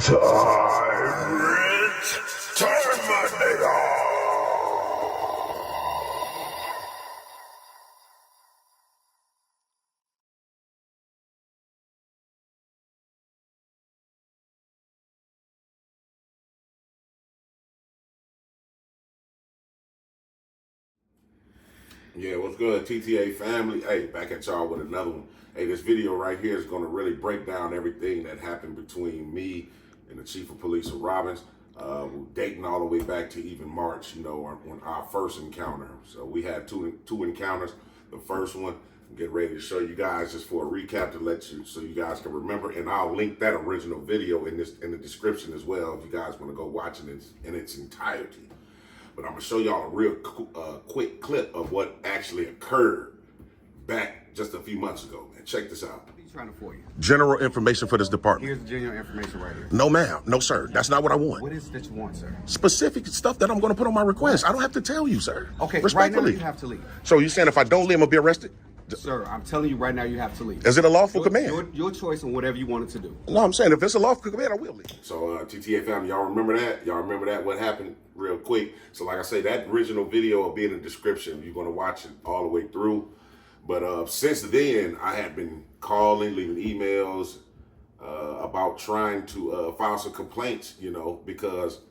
Tyrant Terminator! Yeah, what's good, TTA family? Hey, back at y'all with another one. Hey, this video right here is going to really break down everything that happened between me and the Chief of Police of Robbins. We're dating all the way back to even March, you know, when our first encounter. So we had two encounters. The first one, I'm getting ready to show you guys just for a recap to let you, so you guys can remember. And I'll link that original video in the description as well if you guys want to go watch it in its entirety. But I'm gonna show y'all a real quick clip of what actually occurred back just a few months ago, man. Check this out. What are you trying to for you? General information for this department. Here's the general information right here. No, ma'am. No, sir. That's not what I want. What is it that you want, sir? Specific stuff that I'm going to put on my request. I don't have to tell you, sir. Okay, right now Respectfully. you have to leave. So you're saying if I don't leave, I'm going to be arrested? Sir, I'm telling you right now you have to leave. Is it a lawful command? Your choice on whatever you wanted to do. No, I'm saying if it's a lawful command, I will leave. So TTA family, y'all remember that? Y'all remember that? What happened real quick? So like I say, that original video will be in the description. You're going to watch it all the way through. But since then, I had been calling, leaving emails about trying to file some complaints, you know, because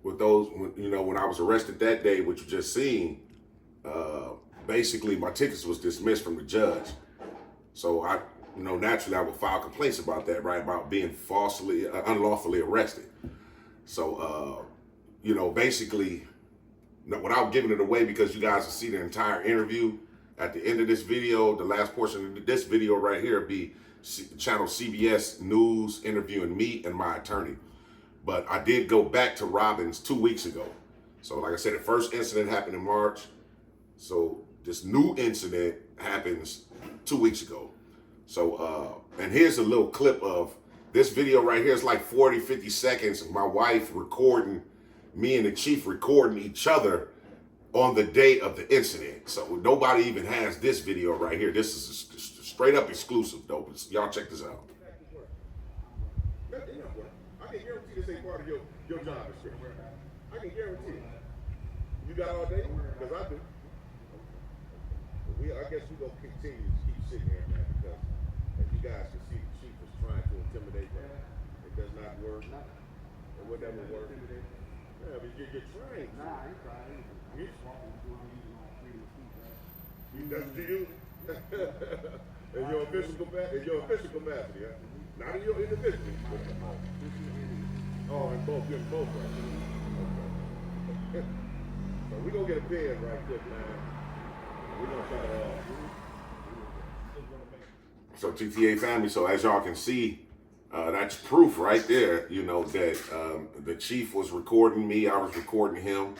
with those, when I was arrested that day, which you just seen, basically my tickets was dismissed from the judge. So I, naturally I would file complaints about that, right? About being unlawfully arrested. So, basically, without giving it away, because you guys will see the entire interview at the end of this video, the last portion of this video right here be channel CBS News interviewing me and my attorney. But I did go back to Robbins 2 weeks ago. So like I said, the first incident happened in March. So this new incident happens 2 weeks ago. So, and here's a little clip of this video right here. It's like 40, 50 seconds of my wife recording, me and the chief recording each other on the day of the incident. So nobody even has this video right here. This is a straight up exclusive though. Y'all check this out. I can guarantee this ain't part of your job description. I can guarantee it. You got all day? Because I do. I guess we're going to continue to keep sitting here, man, because as you guys can see, the chief was trying to intimidate me. It does not work. It would never work. Yeah, but you're trying. Nah, I ain't trying. That's to you? In your official capacity, huh? Not in your individual. Oh, in both, you're in both right now. Okay. So we're going to get a pen right quick, man. We're going to try to So TTA family, so as y'all can see, that's proof right there, that the chief was recording me, I was recording him.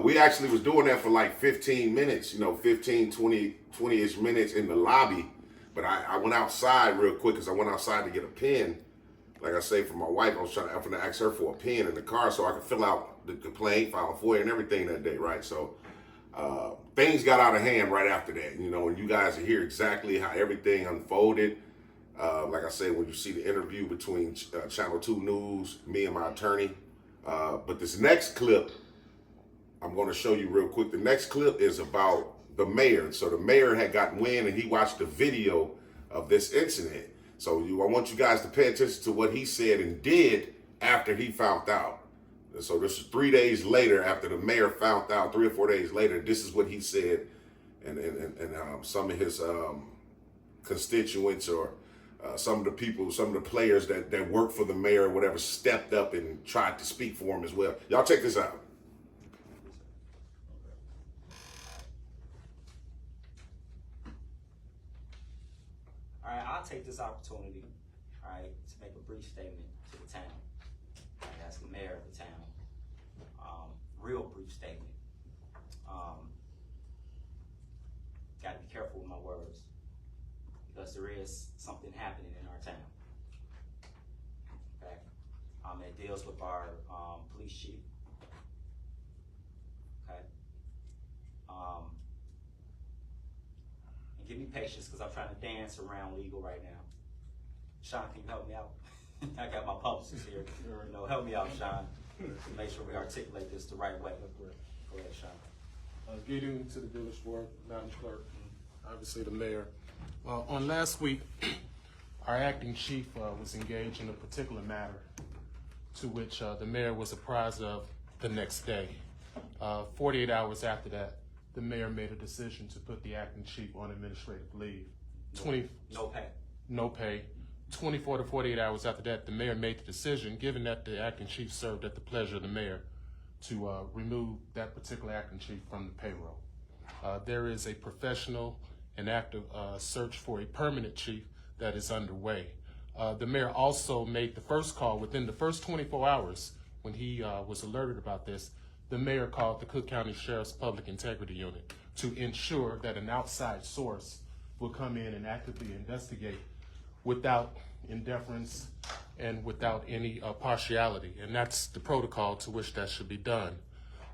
We actually was doing that for like 15 minutes, 15, 20-ish minutes in the lobby. But I went outside real quick because I went outside to get a pen. Like I say, for my wife, I'm going to ask her for a pen in the car so I could fill out the complaint, file a FOIA and everything that day, right? So things got out of hand right after that, and you guys will hear exactly how everything unfolded. Like I say, when you see the interview between Channel 2 News, me and my attorney. But this next clip, I'm going to show you real quick. The next clip is about the mayor. So the mayor had gotten wind and he watched the video of this incident. So I want you guys to pay attention to what he said and did after he found out. So this is 3 days later after the mayor found out, 3 or 4 days later, this is what he said. And some of his constituents or some of the people, some of the players that work for the mayor or whatever stepped up and tried to speak for him as well. Y'all check this out. All right, I'll take this opportunity, all right, to make a brief statement to the town. All right, as the mayor of the town. Real brief statement. Got to be careful with my words because there is something happening in our town. Okay, it deals with our police chief. Okay, and give me patience because I'm trying to dance around legal right now. Sean, can you help me out? I got my publicist here. You know, help me out, Sean, to make sure we articulate this the right way. Go ahead, Sean. Getting to the village board, Madam Clerk, obviously the mayor. On last week, our acting chief was engaged in a particular matter to which the mayor was apprised of the next day. 48 hours after that, the mayor made a decision to put the acting chief on administrative leave. No pay. No pay. 24 to 48 hours after that, the mayor made the decision, given that the acting chief served at the pleasure of the mayor, to remove that particular acting chief from the payroll. There is a professional and active search for a permanent chief that is underway. The mayor also made the first call within the first 24 hours when he was alerted about this. The mayor called the Cook County Sheriff's Public Integrity Unit to ensure that an outside source will come in and actively investigate without indifference and without any partiality. And that's the protocol to which that should be done.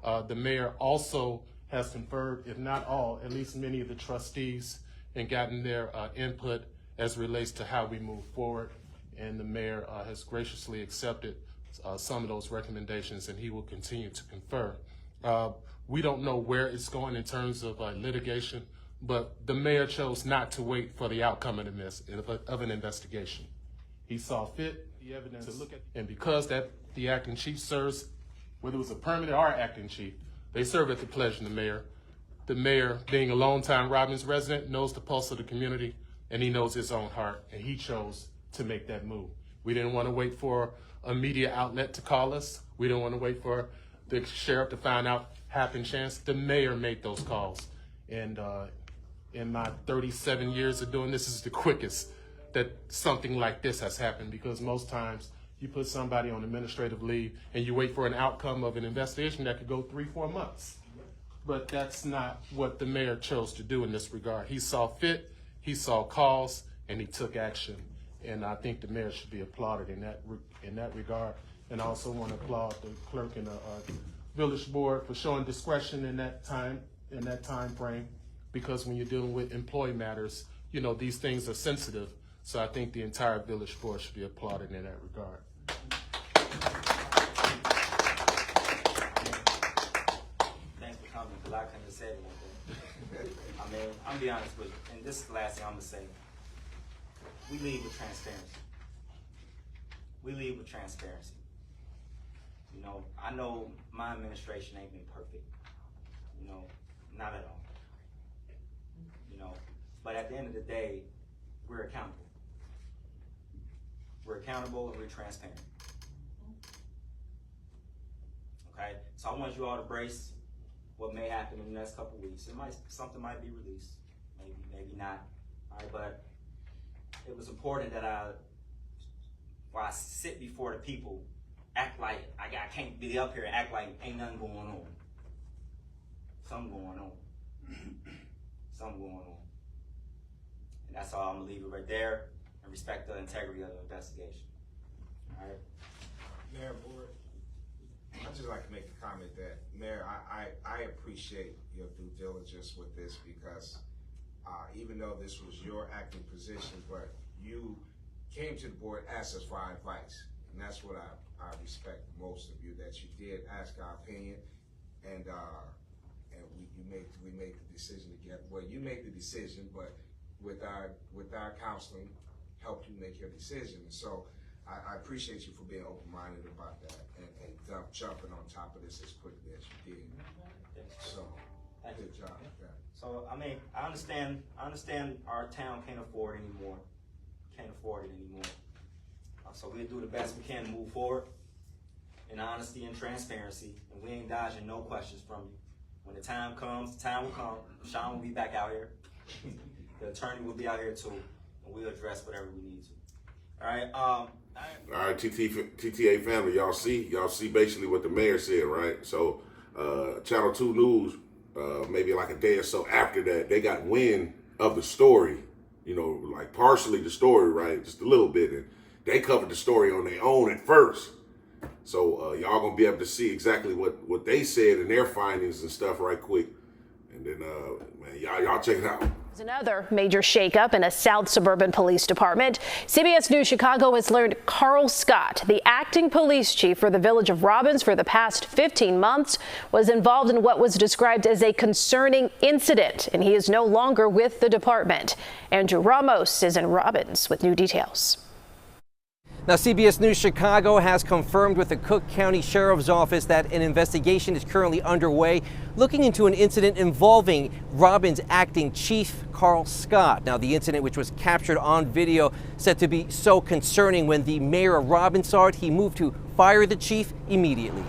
The mayor also has conferred, if not all, at least many of the trustees and gotten their input as relates to how we move forward. And the mayor has graciously accepted some of those recommendations, and he will continue to confer. We don't know where it's going in terms of litigation, but the mayor chose not to wait for the outcome of an investigation. He saw fit the evidence to look at, and because that the acting chief serves, whether it was a permanent or acting chief, they serve at the pleasure of the mayor. The mayor, being a longtime Robbins resident, knows the pulse of the community, and he knows his own heart, and he chose to make that move. We didn't want to wait for a media outlet to call us. We didn't want to wait for the sheriff to find out happen chance. The mayor made those calls. And in my 37 years of doing this is the quickest that something like this has happened, because most times you put somebody on administrative leave and you wait for an outcome of an investigation that could go 3-4 months. But that's not what the mayor chose to do in this regard. He saw fit, he saw cause, and he took action. And I think the mayor should be applauded in that regard. And I also want to applaud the clerk and the village board for showing discretion in that time frame, because when you're dealing with employee matters, you know, these things are sensitive. So I think the entire village board should be applauded in that regard. Thanks for coming, because I couldn't have said anything. I mean, I'm gonna be honest with you, and this is the last thing I'm gonna say. We lead with transparency. We lead with transparency. You know, I know my administration ain't been perfect. You know, not at all. You know, but at the end of the day, we're accountable. We're accountable and we're transparent. Okay? So I want you all to brace what may happen in the next couple weeks. Something might be released. Maybe not. All right, but it was important that while I sit before the people, act like I can't be up here and act like ain't nothing going on. Something going on. Something going on. And that's all. I'm gonna leave it right there and respect the integrity of the investigation. All right. Mayor Board, I'd just like to make a comment that, Mayor, I appreciate your due diligence with this, because even though this was your acting position, but you came to the board, asked us for our advice. And that's what I respect most of you, that you did ask our opinion, and we made the decision together. Well, you made the decision, but with our counseling, helped you make your decision. And so I appreciate you for being open-minded about that and jumping on top of this as quickly as you did. So, good job with that. So, I mean, I understand our town can't afford anymore. Can't afford it anymore. So we'll do the best we can to move forward in honesty and transparency, and we ain't dodging no questions from you. When the time comes, the time will come. Sean will be back out here. The attorney will be out here too, and we'll address whatever we need to. All right. All right, TTA family, y'all see basically what the mayor said, right? So, Channel 2 News, maybe like a day or so after that, they got wind of the story, you know, like partially the story, right? Just a little bit. And they covered the story on their own at first. So y'all gonna be able to see exactly what they said and their findings and stuff right quick. And then, man, y'all check it out. There's another major shakeup in a South Suburban Police Department. CBS News Chicago has learned Carl Scott, the acting police chief for the village of Robbins for the past 15 months, was involved in what was described as a concerning incident, and he is no longer with the department. Andrew Ramos is in Robbins with new details. Now, CBS News Chicago has confirmed with the Cook County Sheriff's Office that an investigation is currently underway looking into an incident involving Robbins acting chief Carl Scott. Now, the incident, which was captured on video, said to be so concerning when the mayor of Robbins saw it, he moved to fire the chief immediately.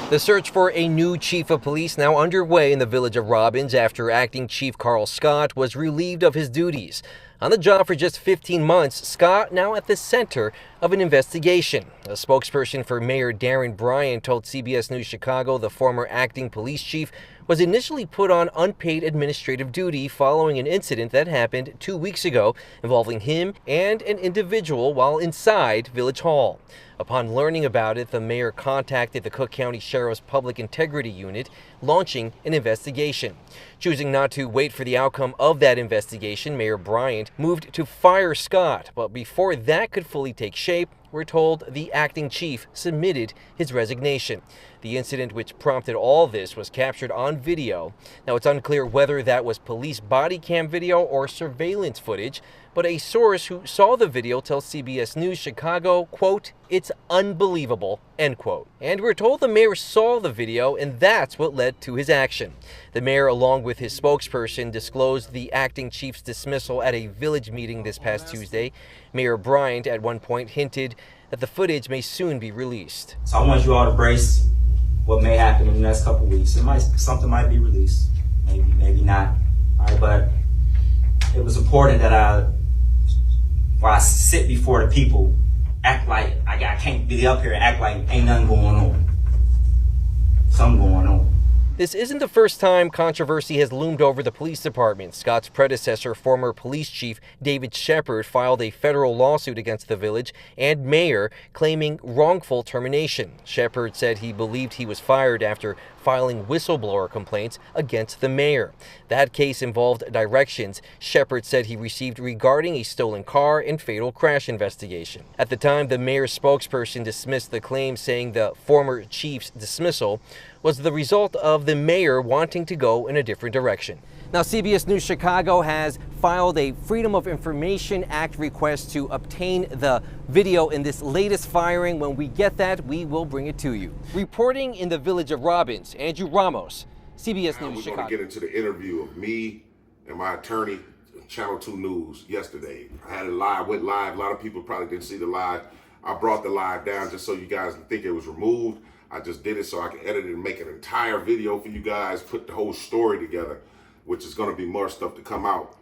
The search for a new chief of police now underway in the village of Robbins after acting chief Carl Scott was relieved of his duties. On the job for just 15 months, Scott now at the center of an investigation. A spokesperson for Mayor Darren Bryant told CBS News Chicago the former acting police chief was initially put on unpaid administrative duty following an incident that happened 2 weeks ago involving him and an individual while inside Village Hall. Upon learning about it, the mayor contacted the Cook County Sheriff's Public Integrity Unit, launching an investigation. Choosing not to wait for the outcome of that investigation, Mayor Bryant moved to fire Scott. But before that could fully take shape, we're told the acting chief submitted his resignation. The incident which prompted all this was captured on video. Now, it's unclear whether that was police body cam video or surveillance footage, but a source who saw the video tells CBS News Chicago, quote, "It's unbelievable," end quote. And we're told the mayor saw the video, and that's what led to his action. The mayor, along with his spokesperson, disclosed the acting chief's dismissal at a village meeting this past Tuesday. Mayor Bryant at one point hinted that the footage may soon be released. So I want you all to brace what may happen in the next couple of weeks. Something might be released, maybe not. All right, but it was important that while I sit before the people, act like I can't be up here and act like ain't nothing going on. Something going on. This isn't the first time controversy has loomed over the police department. Scott's predecessor, former police chief David Shepard, filed a federal lawsuit against the village and mayor claiming wrongful termination. Shepard said he believed he was fired after filing whistleblower complaints against the mayor. That case involved directions Shepard said he received regarding a stolen car and fatal crash investigation. At the time, the mayor's spokesperson dismissed the claim, saying the former chief's dismissal was the result of the mayor wanting to go in a different direction. Now, CBS News Chicago has filed a Freedom of Information Act request to obtain the video in this latest firing. When we get that, we will bring it to you. Reporting in the village of Robbins, Andrew Ramos, CBS News Chicago. We're going to get into the interview of me and my attorney, Channel 2 News, yesterday. I had it live, went live. A lot of people probably didn't see the live. I brought the live down just so you guys didn't think it was removed. I just did it so I can edit it and make an entire video for you guys, put the whole story together, which is going to be more stuff to come out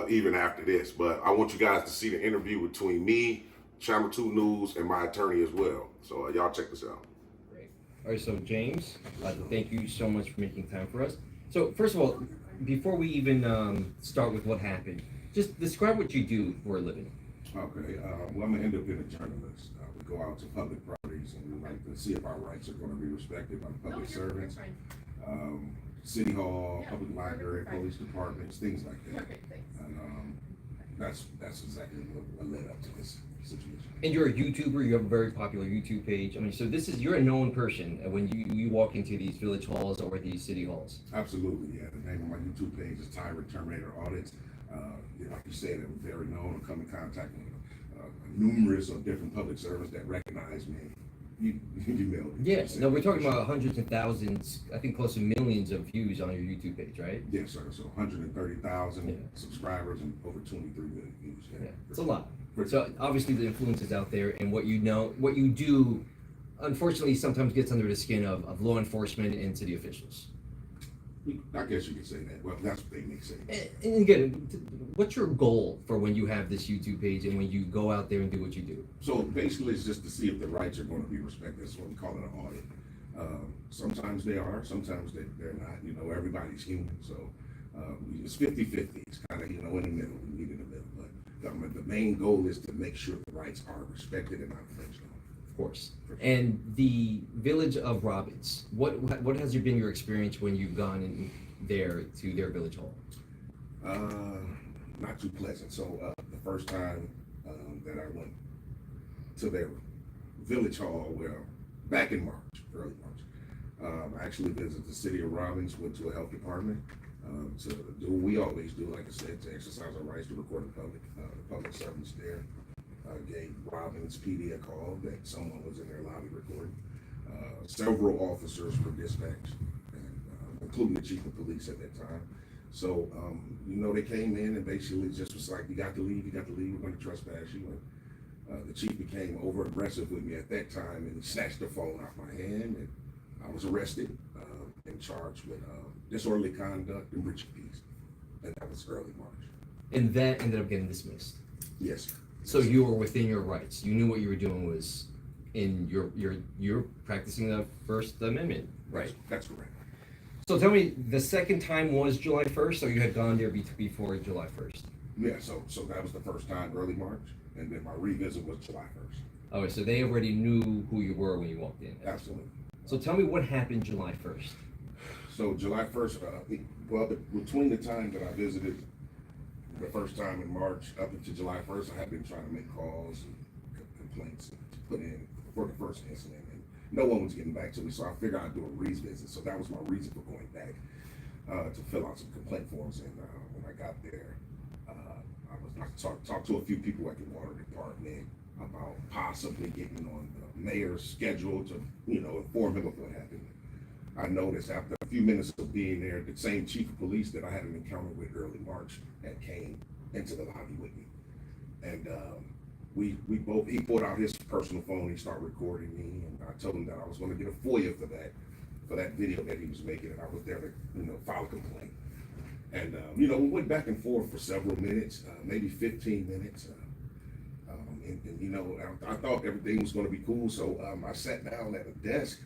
even after this. But I want you guys to see the interview between me, Channel 2 News, and my attorney as well. So y'all check this out. Great. All right, so James, I'd like to thank you so much for making time for us. So first of all, before we even start with what happened, just describe what you do for a living. Okay, well, I'm an independent journalist. We go out to public properties and we like to see if our rights are going to be respected by public servants. City Hall, public library, police departments, things like that. And that's exactly what led up to this situation. And you're a YouTuber, you have a very popular YouTube page. I mean, so you're a known person when you walk into these village halls or these city halls. Absolutely, yeah. The name of my YouTube page is Tyrant Terminator Audits. Like you said, I'm very known to come in contact with numerous of different public servants that recognize me. You nailed it. Yes. No, we're talking about hundreds of thousands, I think close to millions of views on your YouTube page, right? Yes, sir. So 130,000 subscribers and over 23 million views. Yeah, it's a lot. So obviously the influence is out there, and what you do, unfortunately, sometimes gets under the skin of law enforcement and city officials. I guess you could say that. Well, that's what they may say. And again, what's your goal for when you have this YouTube page and when you go out there and do what you do? So basically, it's just to see if the rights are going to be respected. That's what we call it an audit. Sometimes they are, sometimes they're not. You know, everybody's human. So it's 50-50. It's kind of, in the middle. We meet in the middle. But the main goal is to make sure the rights are respected and not infringed on. Of course. And the village of Robbins, what has been your experience when you've gone and there to their village hall? Not too pleasant. So the first time that I went to their village hall, well, back in March, early March, I actually visited the city of Robbins, went to a health department to do what we always do, like I said, to exercise our rights to record the public servants there. Gave Robbins PD a call that someone was in their lobby recording. Several officers were dispatched, and, including the chief of police at that time. So, they came in and basically just was like, you got to leave, we're going to trespass you. And the chief became over aggressive with me at that time, and he snatched the phone out my hand, and I was arrested and charged with disorderly conduct and breach of peace. And that was early March. And that ended up getting dismissed. Yes, sir. So you were within your rights. You knew what you were doing was in you're practicing the First Amendment, right? That's correct. So tell me, the second time was July 1st, or you had gone there before July 1st? Yeah, so that was the first time, early March, and then my revisit was July 1st. Okay, so they already knew who you were when you walked in. Absolutely. So tell me what happened July 1st. So July 1st, between the time that I visited the first time in March up until July 1st, I had been trying to make calls and complaints to put in for the first incident, and no one was getting back to me, so I figured I'd do a revisit. So that was my reason for going back to fill out some complaint forms. And when I got there, I talked to a few people at the water department about possibly getting on the mayor's schedule to, inform him of what happened. I noticed after a few minutes of being there, the same chief of police that I had an encounter with early March had came into the lobby with me. And he pulled out his personal phone, he started recording me, and I told him that I was going to get a FOIA for that video that he was making, and I was there to, file a complaint. And, we went back and forth for several minutes, maybe 15 minutes. I thought everything was going to be cool, so I sat down at a desk,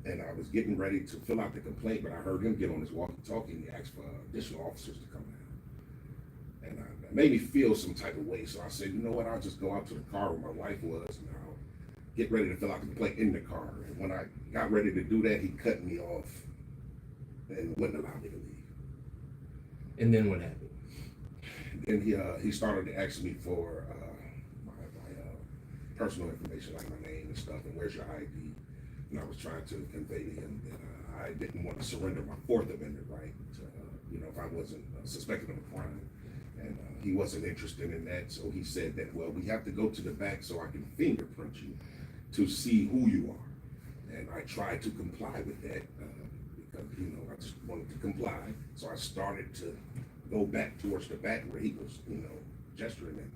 and I was getting ready to fill out the complaint, but I heard him get on his walkie-talkie, and he asked for additional officers to come down. And that made me feel some type of way, so I said, you know what, I'll just go out to the car where my wife was, and I'll get ready to fill out the complaint in the car. And when I got ready to do that, he cut me off and wouldn't allow me to leave. And then what happened? Then he started to ask me for my personal information, like my name and stuff, and where's your ID. And I was trying to convey to him that I didn't want to surrender my Fourth Amendment right to, if I wasn't suspected of a crime. And he wasn't interested in that, so he said that, well, we have to go to the back so I can fingerprint you to see who you are. And I tried to comply with that because, I just wanted to comply. So I started to go back towards the back where he was, gesturing at.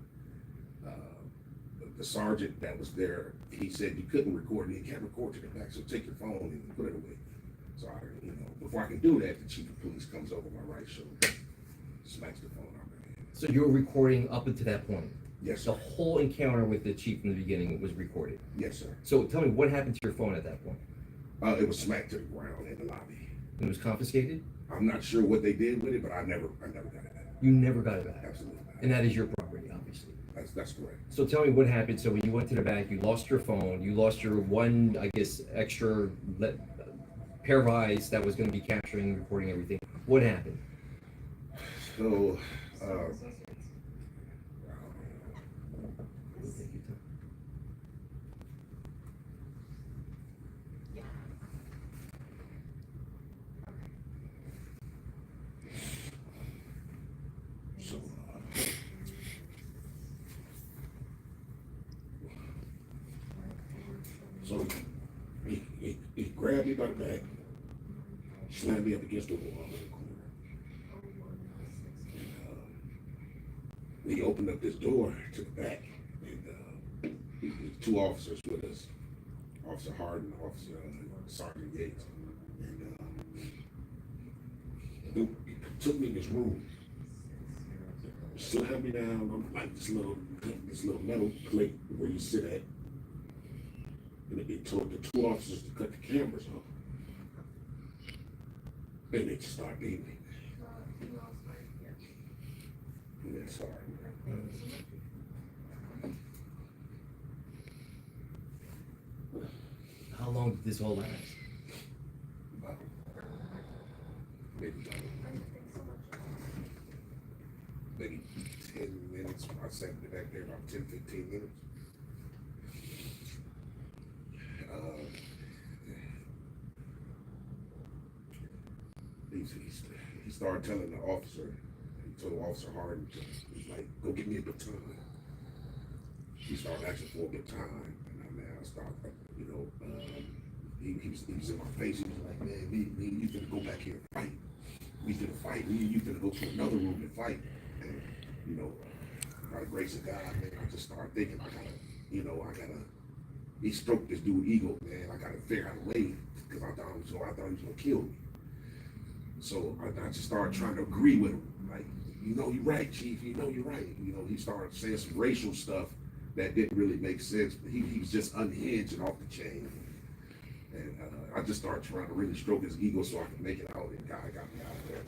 The sergeant that was there, he said you couldn't record me, you can't record to the back, so take your phone and put it away. So before I can do that, the chief of police comes over my right shoulder, smacks the phone out of my hand. So you were recording up until that point? Yes, sir. The whole encounter with the chief in the beginning was recorded? Yes, sir. So tell me, what happened to your phone at that point? It was smacked to the ground in the lobby. It was confiscated? I'm not sure what they did with it, but I never got it back. You never got it back? Absolutely. And that is your property, obviously? That's correct. So tell me what happened. So when you went to the back, you lost your phone, you lost your one, I guess, extra pair of eyes that was going to be capturing and recording everything. What happened? So, So he grabbed me by the back, slammed me up against the wall in the corner. And, he opened up this door to the back, and two officers with us, Officer Harden, Officer Sergeant Yates, and he took me in this room, slammed me down on like this little metal plate where you sit at. And it told the two officers to cut the cameras off. And they just started beating me. And that's hard. How long did this all last? Maybe about 10, 15 minutes. He started telling the officer, he told Officer Harden, he's like, go get me a baton. He started asking for a baton, and I started, you know, he was in my face. He was like, man, me you finna go back here and fight. We finna fight. You finna go to another room and fight. And, you know, by the grace of God, man, I just started thinking, he stroked this dude's ego, man. I gotta figure out a way, because I thought he was gonna kill me. So I just started trying to agree with him. Like, you know, you're right, Chief. You know, you're right. You know, he started saying some racial stuff that didn't really make sense. But he was just unhinged and off the chain. And I just started trying to really stroke his ego so I could make it out. And God got me out of there.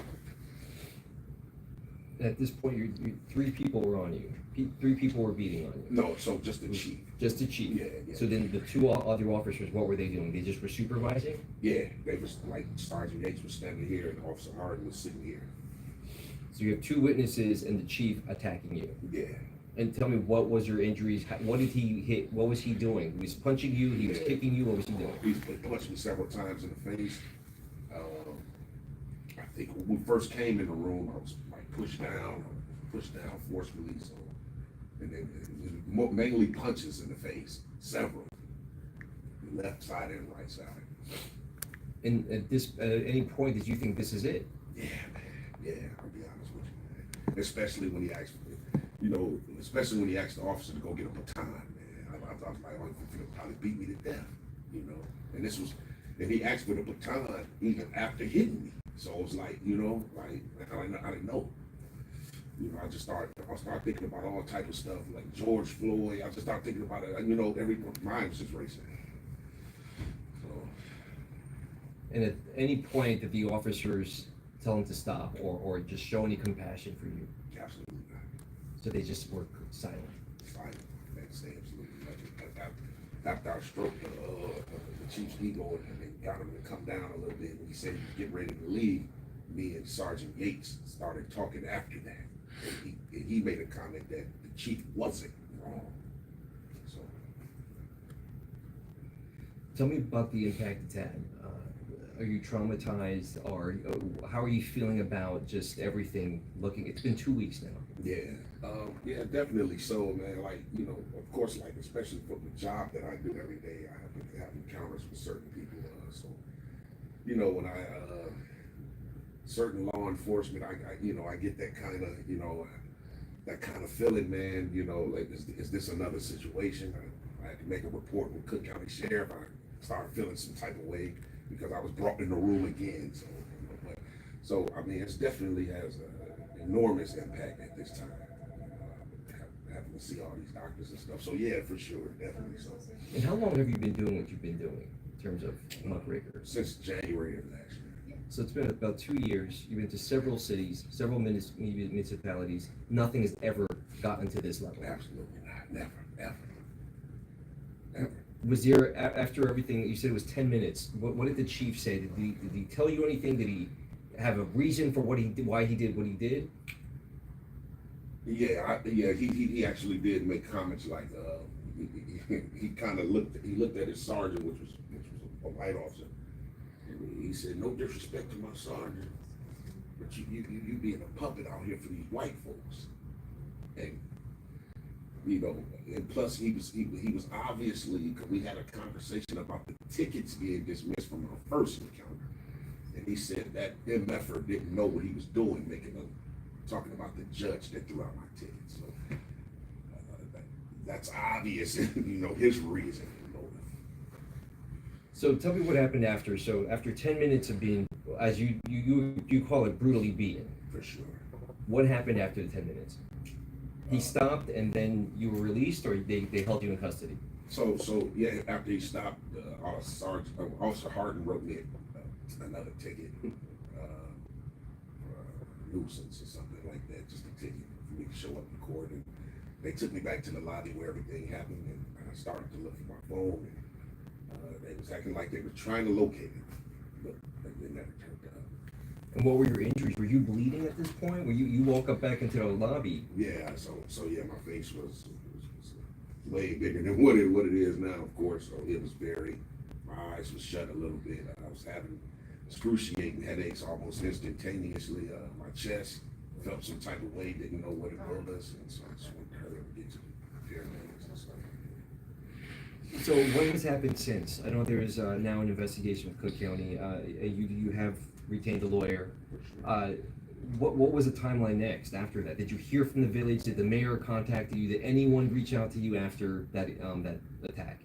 At this point, you 3 people were on you. 3 people were beating on you. No, so just the chief. Just the chief. Yeah. So then the 2 other officers, what were they doing? They just were supervising? Yeah, they was like Sergeant Yates was standing here and Officer Harden was sitting here. So you have 2 witnesses and the chief attacking you. Yeah. And tell me, what was your injuries? What did he hit? What was he doing? He was punching you? He was kicking you? What was he doing? He punched me several times in the face. I think when we first came in the room, I was like pushed down forcefully. So, and then it was mainly punches in the face, several, the left side and right side. And at any point, did you think this is it? Yeah, man. Yeah, I'll be honest with you, man. Especially when he asked the officer to go get a baton, man. I was like, oh, he'll probably beat me to death, you know. And he asked for the baton even after hitting me. So it was like, you know, like I didn't know. You know, I started thinking about all type of stuff like George Floyd. I just started thinking about it. You know, every mind was just racing. So. And at any point did the officers tell him to stop or just show any compassion for you? Absolutely not. So they just were silent. Silent. They didn't say absolutely nothing. After I stroked the chief's ego and they got him to come down a little bit, when he said he was getting ready to leave, me and Sergeant Yates started talking after that. And he made a comment that the chief wasn't wrong. So, tell me about the impact it's had. Are you traumatized, or how are you feeling about just everything? It's been 2 weeks now. Yeah, definitely so, man. Like, you know, of course, like especially for the job that I do every day, I have to have encounters with certain people. So, you know, when certain law enforcement, I get that kind of feeling, man. You know, like is this another situation? I had to make a report with Cook County Sheriff. I started feeling some type of way because I was brought in the room again. So, you know, so I mean, it definitely has an enormous impact at this time. Having to see all these doctors and stuff. So yeah, for sure, definitely so. And how long have you been doing what you've been doing in terms of muckraker? Since January of last year. So it's been about 2 years. You've been to several cities, several municipalities. Nothing has ever gotten to this level. Absolutely not. Never, ever. Ever. Was there, after everything, you said it was 10 minutes. What did the chief say? Did he tell you anything? Did he have a reason for what he did, why he did what he did? Yeah, he actually did make comments like he kind of looked at his sergeant, which was a white officer. And he said, "No disrespect to my sergeant, but you being a puppet out here for these white folks." And you know, and plus he was obviously, because we had a conversation about the tickets being dismissed from our first encounter, and he said that MFer didn't know what he was doing, talking about the judge that threw out my tickets. So that's obvious, you know, his reason. So tell me what happened after. So after 10 minutes of being, as you call it, brutally beaten. For sure. What happened after the 10 minutes? He stopped and then you were released, or they held you in custody? So yeah, after he stopped, Officer Harden wrote me another ticket. Nuisance or something like that, just a ticket for me to show up in court. And they took me back to the lobby where everything happened, and I started to look for my phone, and they was acting like they were trying to locate it, but they never turned up. And what were your injuries? Were you bleeding at this point? Were you woke up back into the lobby? Yeah, so yeah, my face was way bigger than what it is now, of course. So it was my eyes was shut a little bit. I was having excruciating headaches almost instantaneously. My chest felt some type of way, didn't know what it was, and so I just went to her and get to the paramedics and stuff. So what has happened since? I know there is now an investigation with Cook County. You have retained a lawyer. What was the timeline next after that? Did you hear from the village? Did the mayor contact you? Did anyone reach out to you after that attack?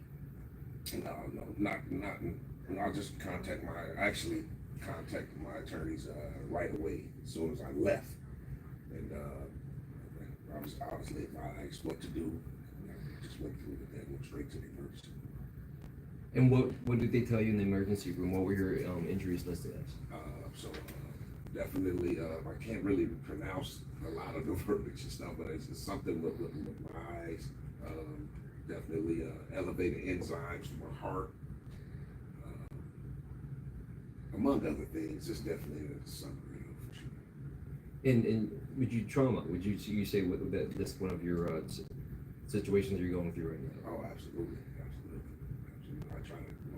No, not. I just actually contacted my attorneys right away as soon as I left, and I was obviously advised what to do. I just went through with that, went straight to the emergency. And what did they tell you in the emergency room? What were your injuries listed as? Definitely, I can't really pronounce a lot of the verbiage and stuff, but it's something with my eyes. Definitely elevated enzymes for my heart, among other things. It's definitely something real for sure. And would you say that that's one of your situations you're going through right now? Oh, absolutely.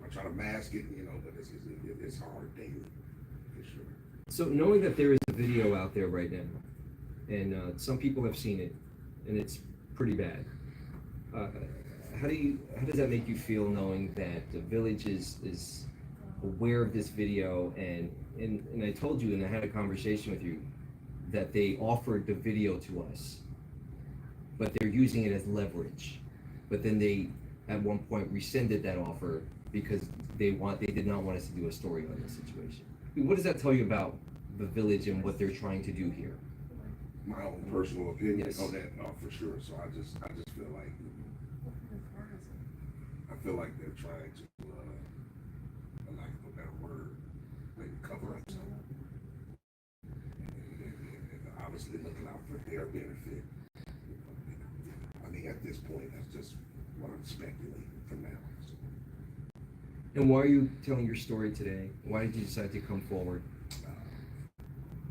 I try to mask it, but it's hard daily for sure. So knowing that there is a video out there right now, and some people have seen it, and it's pretty bad. How does that make you feel, knowing that the village is aware of this video, and I told you, and I had a conversation with you, that they offered the video to us, but they're using it as leverage. But then they at one point rescinded that offer because they did not want us to do a story on this situation. What does that tell you about the village and what they're trying to do here? My own personal opinion Yes. on that, for sure. So I just feel like they're trying to, for lack of a better word, maybe cover up something. And obviously looking out for their benefit. I mean, at this point, that's just what I'm speculating for now. So. And why are you telling your story today? Why did you decide to come forward?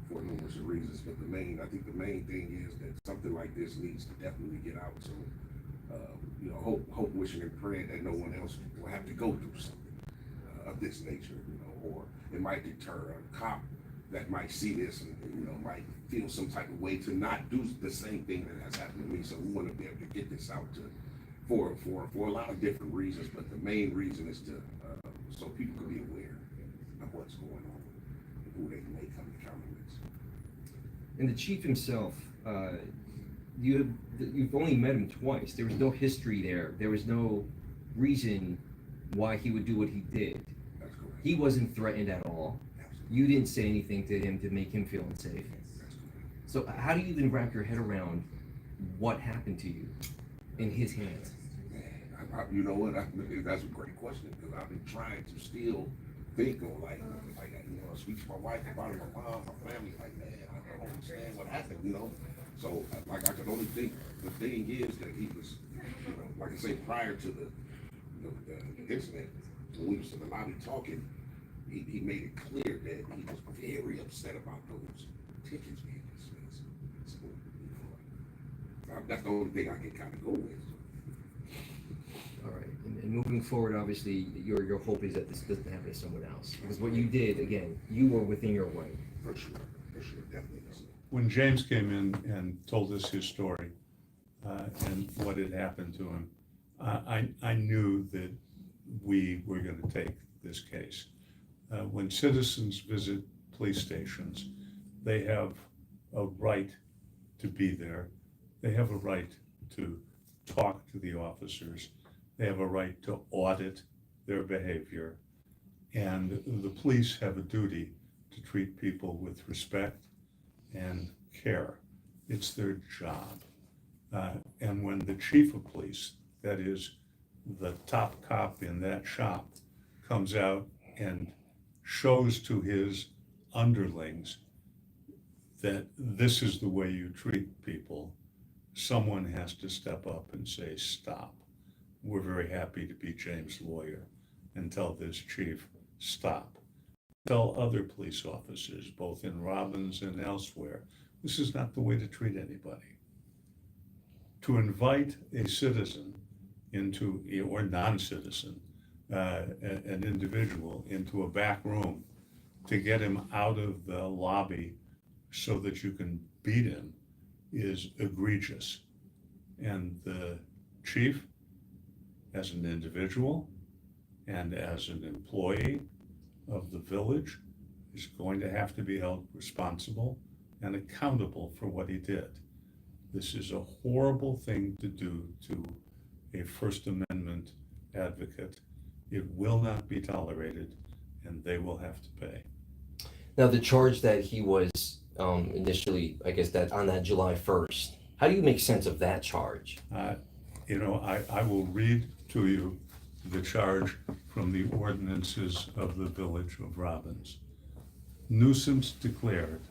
For numerous reasons, but I think the main thing is that something like this needs to definitely get out. So, hope, wishing, and praying that no one else will have to go through something of this nature, or it might deter a cop that might see this and might feel some type of way to not do the same thing that has happened to me. So we want to be able to get this out for a lot of different reasons, but the main reason is to so people can be aware of what's going on and who they may come to counter with. And the chief himself, you've only met him twice. There was no history there. There was no reason why he would do what he did. That's correct. He wasn't threatened at all. Absolutely. You didn't say anything to him to make him feel unsafe. That's correct. So how do you even wrap your head around what happened to you in his hands? You know what? That's a great question, because I've been trying to still think of speak to my wife about it, my mom, my family. Like, man, I don't understand what happened. So I could only think. The thing is that he was, like I say, prior to the incident, when we was in the lobby talking, he made it clear that he was very upset about those tickets being dismissed. So, that's the only thing I can kind of go with. All right, and moving forward, obviously, your hope is that this doesn't happen to someone else. Because what you did, again, you were within your right. For sure, definitely. When James came in and told us his story and what had happened to him, I knew that we were going to take this case. When citizens visit police stations, they have a right to be there. They have a right to talk to the officers. They have a right to audit their behavior. And the police have a duty to treat people with respect and care. It's their job. And when the chief of police, that is the top cop in that shop, comes out and shows to his underlings that this is the way you treat people, someone has to step up and say, stop. We're very happy to be James' lawyer and tell this chief, stop. Tell other police officers, both in Robbins and elsewhere, this is not the way to treat anybody. To invite a citizen or non-citizen, an individual, into a back room to get him out of the lobby so that you can beat him is egregious. And the chief, as an individual and as an employee of the village, is going to have to be held responsible and accountable for what he did. This is a horrible thing to do to a First Amendment advocate. It will not be tolerated, and they will have to pay. Now, the charge that he was initially, I guess that on that July 1st, how do you make sense of that charge? I will read to you the charge from the ordinances of the Village of Robbins. Nuisance declared.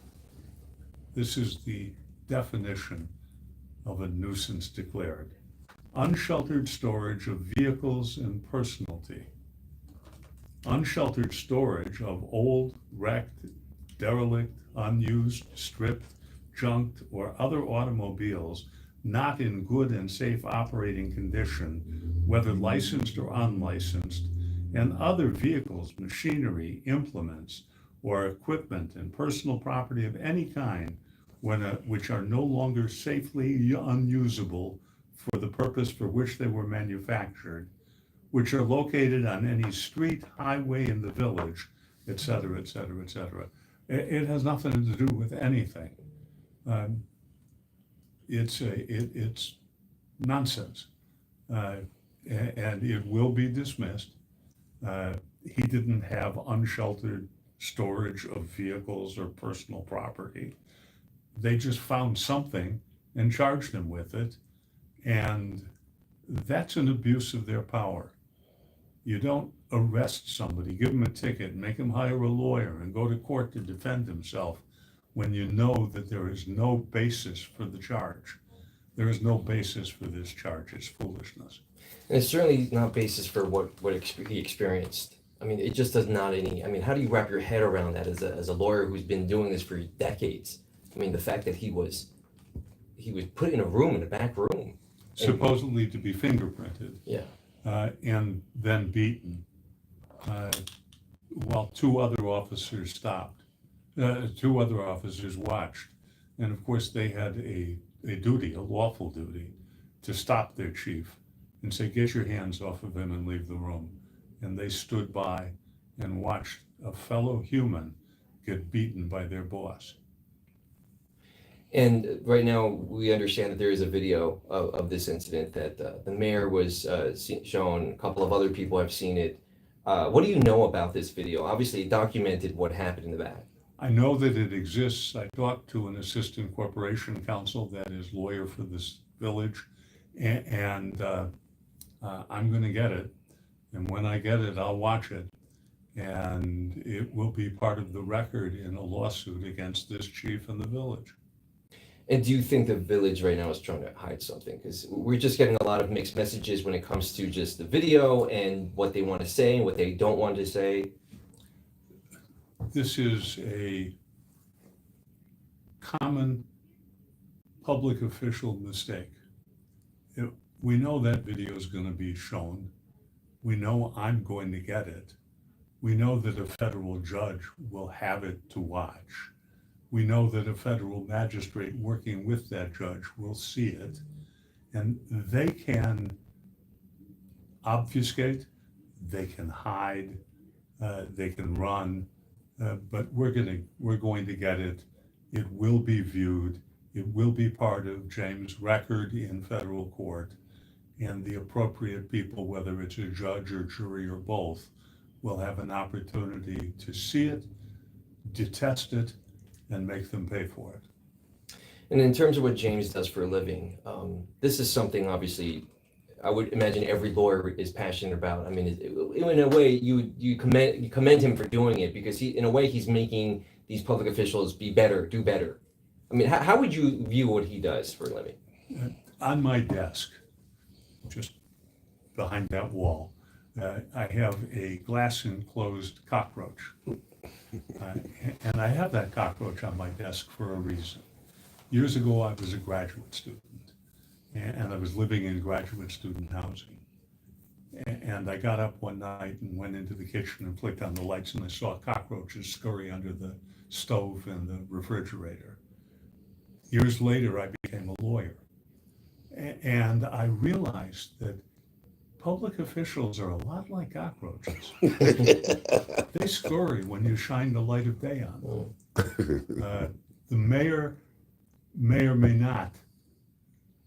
This is the definition of a nuisance declared. Unsheltered storage of vehicles and personality. Unsheltered storage of old, wrecked, derelict, unused, stripped, junked, or other automobiles not in good and safe operating condition, whether licensed or unlicensed, and other vehicles, machinery, implements, or equipment and personal property of any kind which are no longer safely unusable for the purpose for which they were manufactured, which are located on any street, highway in the village, et cetera, et cetera, et cetera. It has nothing to do with anything. It's nonsense, and it will be dismissed. He didn't have unsheltered storage of vehicles or personal property. They just found something and charged him with it, and that's an abuse of their power. You don't arrest somebody, give him a ticket, make him hire a lawyer and go to court to defend himself when you know that there is no basis for the charge. There is no basis for this charge. It's foolishness. And it's certainly not basis for what he experienced. I mean, it just does not how do you wrap your head around that as a lawyer who's been doing this for decades? I mean, the fact that he was put in a back room. Supposedly to be fingerprinted. Yeah. And then beaten, while two other officers stopped. Two other officers watched. And of course, they had a duty, a lawful duty, to stop their chief and say, get your hands off of him and leave the room. And they stood by and watched a fellow human get beaten by their boss. And right now, we understand that there is a video of this incident that the mayor was shown. A couple of other people have seen it. What do you know about this video? Obviously, it documented what happened in the back. I know that it exists. I talked to an assistant corporation counsel that is lawyer for this village, and I'm going to get it. And when I get it, I'll watch it. And it will be part of the record in a lawsuit against this chief and the village. And do you think the village right now is trying to hide something? Because we're just getting a lot of mixed messages when it comes to just the video and what they want to say and what they don't want to say. This is a common public official mistake. We know that video is going to be shown. We know I'm going to get it. We know that a federal judge will have it to watch. We know that a federal magistrate working with that judge will see it, and they can obfuscate, they can hide, they can run, but we're going to get it. It will be viewed. It will be part of James' record in federal court, and the appropriate people, whether it's a judge or jury or both, will have an opportunity to see it, detest it, and make them pay for it. And in terms of what James does for a living, this is something obviously I would imagine every lawyer is passionate about. I mean, in a way, you commend him for doing it because in a way he's making these public officials be better, do better. I mean, how would you view what he does for a living? On my desk, just behind that wall, I have a glass enclosed cockroach. And I have that cockroach on my desk for a reason. Years ago, I was a graduate student, and I was living in graduate student housing. And I got up one night and went into the kitchen and flicked on the lights, and I saw cockroaches scurry under the stove and the refrigerator. Years later, I became a lawyer. And I realized that public officials are a lot like cockroaches. They scurry when you shine the light of day on them. The mayor may or may not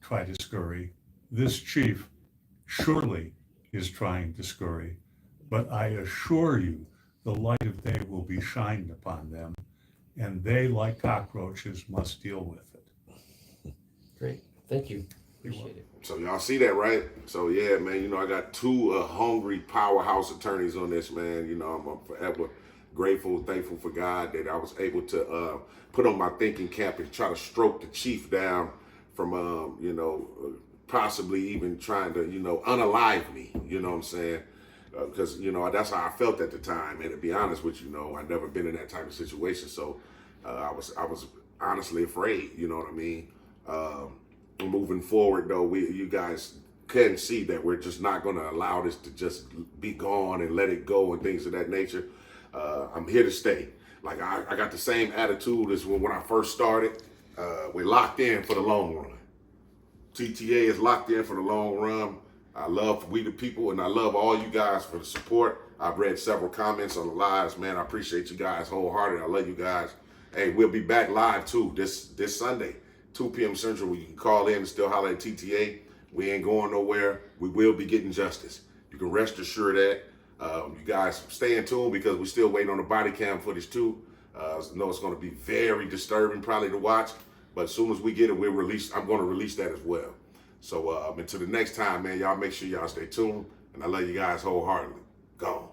try to scurry. This chief surely is trying to scurry, but I assure you the light of day will be shined upon them, and they, like cockroaches, must deal with it. Great. Thank you. Appreciate it. So y'all see that, right? So yeah, man, you know, I got two hungry powerhouse attorneys on this, man. You know, I'm forever grateful, thankful for God that I was able to put on my thinking cap and try to stroke the chief down from, you know, possibly even trying to, you know, unalive me, you know what I'm saying? Because, you know, that's how I felt at the time. And to be honest with you, know, I'd never been in that type of situation. So I was honestly afraid, you know what I mean? Moving forward, though, you guys can see that we're just not going to allow this to just be gone and let it go and things of that nature. I'm here to stay. Like, I got the same attitude as when I first started. We're locked in for the long run. TTA is locked in for the long run. I love We the People, and I love all you guys for the support. I've read several comments on the lives, man. I appreciate you guys wholeheartedly. I love you guys. Hey, we'll be back live too this Sunday, 2 p.m. Central. You can call in and still holler at TTA. We ain't going nowhere. We will be getting justice. You can rest assured that. You guys stay in tune because we're still waiting on the body cam footage too. I know it's going to be very disturbing probably to watch, but as soon as we get it, I'm going to release that as well. So until the next time, man, y'all make sure y'all stay tuned, and I love you guys wholeheartedly. Gone.